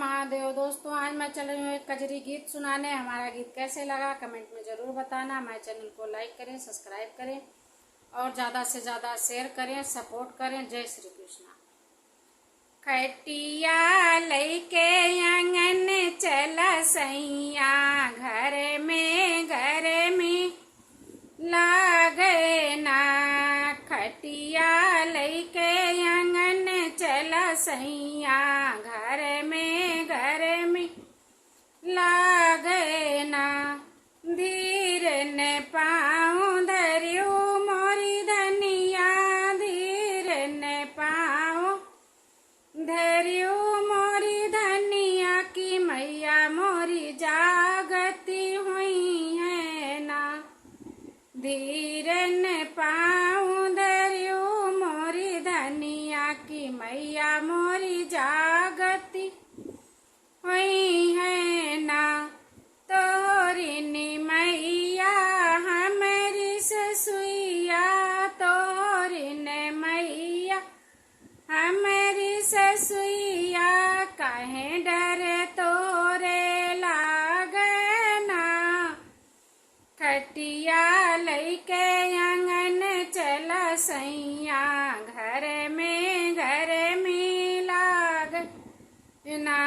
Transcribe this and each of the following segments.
महादेव। दोस्तों आज मैं चल रही हूँ एक कजरी गीत सुनाने। हमारा गीत कैसे लगा कमेंट में जरूर बताना। हमारे चैनल को लाइक करें, सब्सक्राइब करें और ज़्यादा से ज़्यादा शेयर करें, सपोर्ट करें। जय श्री कृष्णा। खटिया लैके आंगन चला सैया, घर में लागे ना। खटिया लैके आंगन चला सैया, घर में लागे ना। धीर ने पाँव धरियो मोरी धनिया, धीर ने पाँव धरियो मोरी धनिया की मैया मोरी जागती हुई है ना। धीर ने पाँव धरियो मोरी धनिया की मैया मोरी जागती हुई है ना। तोरी नी मैया हमारी ससुइया, तोरी ने मैया हमारी ससुइया। काहे डरे तोरे लागे ना। खटिया लैके आंगन चला सैया, घर में लागे ना।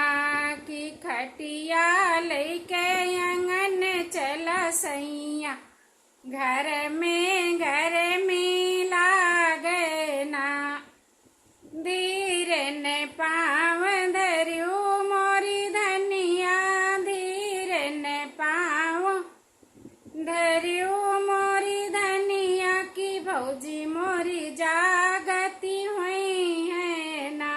की खटिया लैके आंगन चला सैया, घर में लागे ना। धीर ने पाँव धरियो मोरी धनिया, धीर ने पाँव धरियो मोरी धनिया की भौजी मोरी जागती हुई है ना।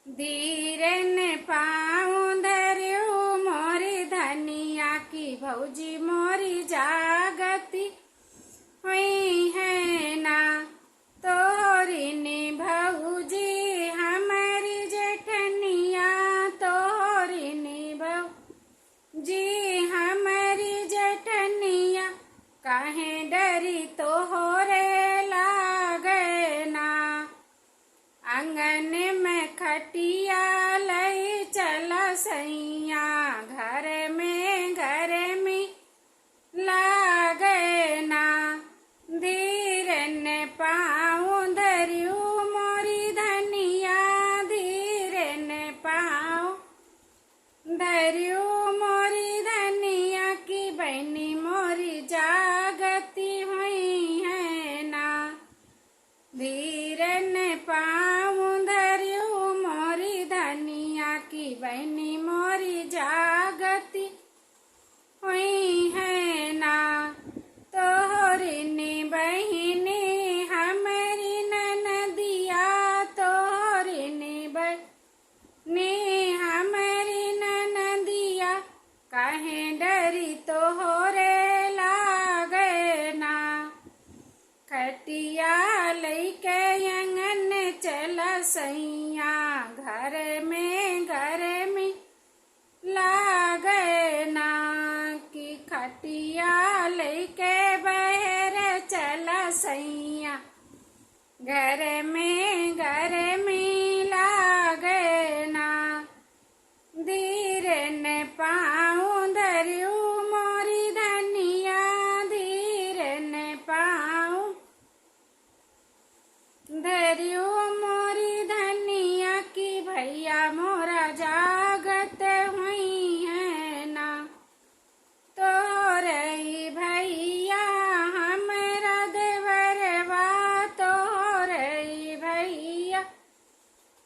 धीर ने पाँव धरियो मोरी धनिया की भौजी मोरी जागती हुई है ना। तोरी नी भौजी हमारी जेठनिया, तोरी नी भौजी हमारी जेठनिया। काहे डरी तोहरे लागे ना। आंगन में खटिया लई चला सैया, घर में लागे ना। धीर ने पाँव धरियो मोरी धनिया, धीर ने पाँव धरियो मोरी धनिया की बहनी मोरी जागती हुई है ना। धीर ने पाँव धरियो मोरी धनिया की बहनी मोरी जागती हुई है ना। तोहरी नी बहिनी हमारी ननदिया, तोहरी नी बहिनी हमारी ननदिया। काहे डरी तोहरे लागे ना। खटिया लैके आंगन चला सैया, घर में लागे ना। की खटिया लैके बहर चला सैया, घर में लागे ना। धीर ने पाँव धरियो मोरी धनिया, धीर ने पाँव धरियो मोरी धनिया की भैया मोरा जागत हुई है ना। तोरई भैया हमारा देवरवा, तोरई भैया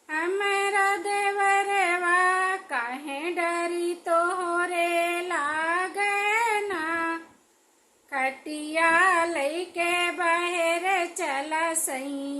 हमारा देवरवा। काहे डरी तोहरे लागे ना। खटिया लैके बहर चला सैया,